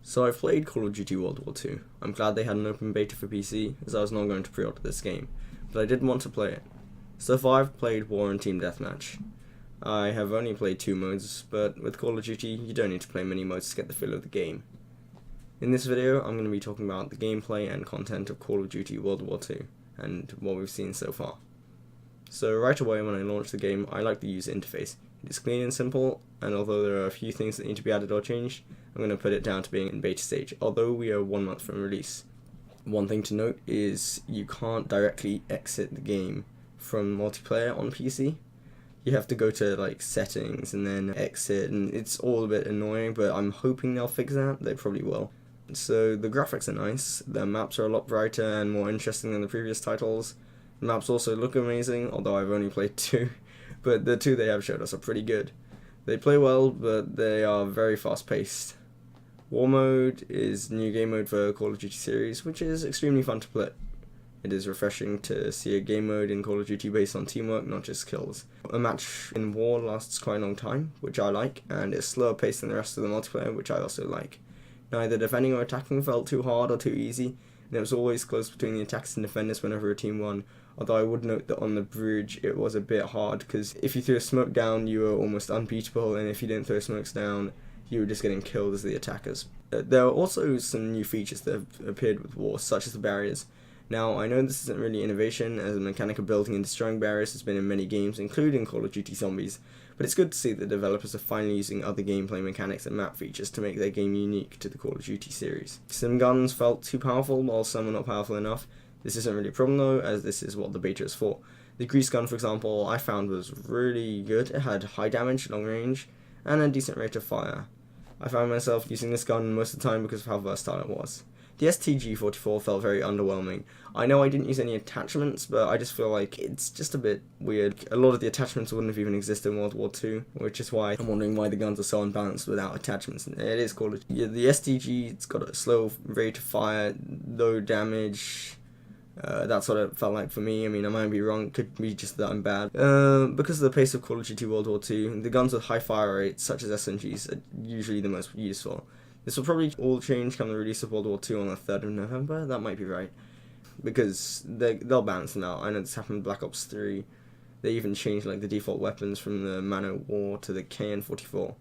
So I've played Call of Duty World War II. I'm glad they had an open beta for PC, as I was not going to pre-order this game, but I did want to play it. So far I've played War and Team Deathmatch. I have only played 2 modes, but with Call of Duty you don't need to play many modes to get the feel of the game. In this video I'm going to be talking about the gameplay and content of Call of Duty World War II, and what we've seen so far. So right away when I launched the game, I like the user interface. It is clean and simple, and although there are a few things that need to be added or changed, I'm going to put it down to being in beta stage, although we are 1 month from release. One thing to note is you can't directly exit the game from multiplayer on PC. You have to go to like settings and then exit, and it's all a bit annoying, but I'm hoping they'll fix that. They probably will. So the graphics are nice, the maps are a lot brighter and more interesting than the previous titles. The maps also look amazing, although I've only played 2, but the 2 they have showed us are pretty good. They play well, but they are very fast paced. War mode is new game mode for Call of Duty series, which is extremely fun to play. It is refreshing to see a game mode in Call of Duty based on teamwork, not just kills. A match in War lasts quite a long time, which I like, and it's slower paced than the rest of the multiplayer, which I also like. Neither defending or attacking felt too hard or too easy, and it was always close between the attackers and defenders whenever a team won, although I would note that on the bridge it was a bit hard, because if you threw a smoke down you were almost unbeatable, and if you didn't throw smokes down you were just getting killed as the attackers. There are also some new features that have appeared with War, such as the barriers. Now, I know this isn't really innovation, as the mechanic of building and destroying barriers has been in many games, including Call of Duty Zombies, but it's good to see that developers are finally using other gameplay mechanics and map features to make their game unique to the Call of Duty series. Some guns felt too powerful, while some were not powerful enough. This isn't really a problem though, as this is what the beta is for. The Grease gun, for example, I found was really good. It had high damage, long range, and a decent rate of fire. I found myself using this gun most of the time because of how versatile it was. The STG-44 felt very underwhelming. I know I didn't use any attachments, but I just feel like it's just a bit weird. A lot of the attachments wouldn't have even existed in World War II, which is why I'm wondering why the guns are so unbalanced without attachments. It is called the STG, it's got a slow rate of fire, low damage. That's what it felt like for me. I mean, I might be wrong, it could be just that I'm bad. Because of the pace of Call of Duty World War II, the guns with high fire rates, such as SMGs, are usually the most useful. This will probably all change come the release of World War II on the 3rd of November, that might be right. Because they'll balance them out. I know this happened in Black Ops 3. They even changed like the default weapons from the Man O' War to the KN-44.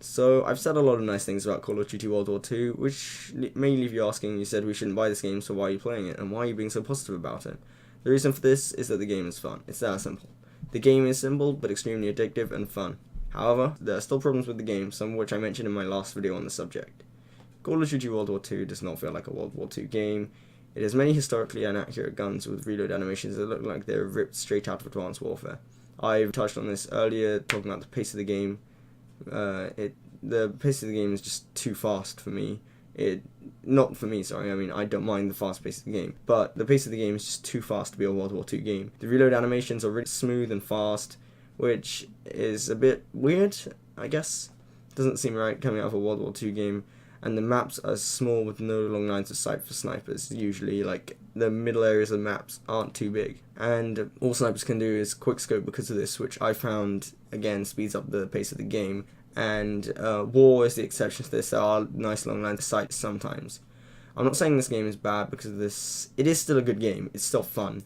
So, I've said a lot of nice things about Call of Duty World War II, which may leave you asking, you said we shouldn't buy this game, so why are you playing it, and why are you being so positive about it? The reason for this is that the game is fun. It's that simple. The game is simple, but extremely addictive and fun. However, there are still problems with the game, some of which I mentioned in my last video on the subject. Call of Duty World War II does not feel like a World War II game. It has many historically inaccurate guns with reload animations that look like they're ripped straight out of Advanced Warfare. I've touched on this earlier, talking about the pace of the game. The pace of the game is just too fast for me. Not for me, sorry, I mean, I don't mind the fast pace of the game, but the pace of the game is just too fast to be a World War II game. The reload animations are really smooth and fast, which is a bit weird, I guess. Doesn't seem right coming out of a World War II game. And the maps are small with no long lines of sight for snipers. Usually, like, the middle areas of the maps aren't too big. And all snipers can do is quickscope because of this, which I found, again, speeds up the pace of the game. And War is the exception to this. There are nice long lines of sight sometimes. I'm not saying this game is bad because of this. It is still a good game. It's still fun.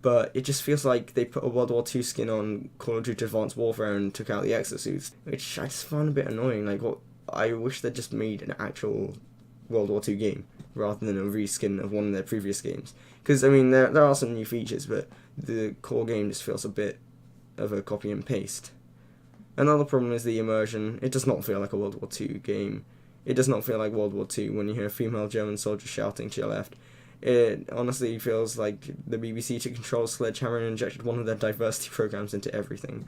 But it just feels like they put a World War II skin on Call of Duty Advanced Warfare and took out the exosuits, which I just found a bit annoying. Like, what? I wish they just made an actual World War II game rather than a reskin of one of their previous games. Because, I mean, there are some new features, but the core game just feels a bit of a copy and paste. Another problem is the immersion. It does not feel like a World War II game. It does not feel like World War II when you hear a female German soldier shouting to your left. It honestly feels like the BBC took control of Sledgehammer and injected one of their diversity programs into everything.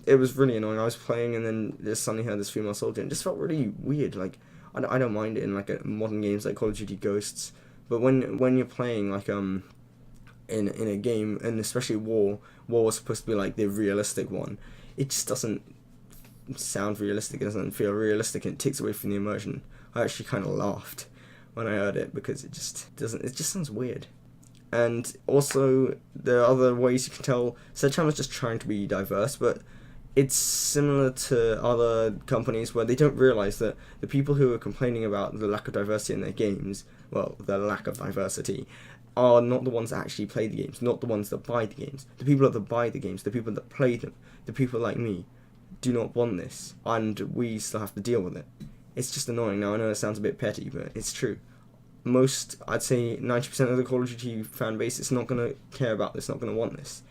It was really annoying. I was playing and then just suddenly heard this female soldier and it just felt really weird. Like, I don't mind it in like modern games like Call of Duty Ghosts, but when you're playing like in a game, and especially War was supposed to be like the realistic one, it just doesn't sound realistic. It doesn't feel realistic, and it takes away from the immersion. I actually kind of laughed when I heard it because it just sounds weird. And also, there are other ways you can tell Sledgehammer's just trying to be diverse, but it's similar to other companies where they don't realize that the people who are complaining about the lack of diversity in their games, well, the lack of diversity, are not the ones that actually play the games, not the ones that buy the games. The people that buy the games, the people that play them, the people like me, do not want this, and we still have to deal with it. It's just annoying. Now, I know it sounds a bit petty, but it's true. I'd say 90% of the Call of Duty fan base is not going to care about this, not going to want this.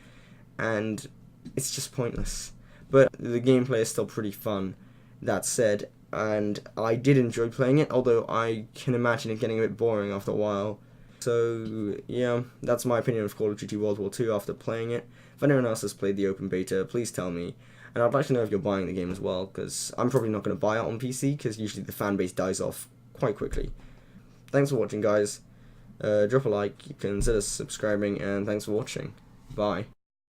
And it's just pointless. But the gameplay is still pretty fun, that said, and I did enjoy playing it, although I can imagine it getting a bit boring after a while. So, yeah, that's my opinion of Call of Duty World War II after playing it. If anyone else has played the open beta, please tell me. And I'd like to know if you're buying the game as well, because I'm probably not going to buy it on PC, because usually the fan base dies off quite quickly. Thanks for watching, guys. Drop a like, consider subscribing, and thanks for watching. Bye.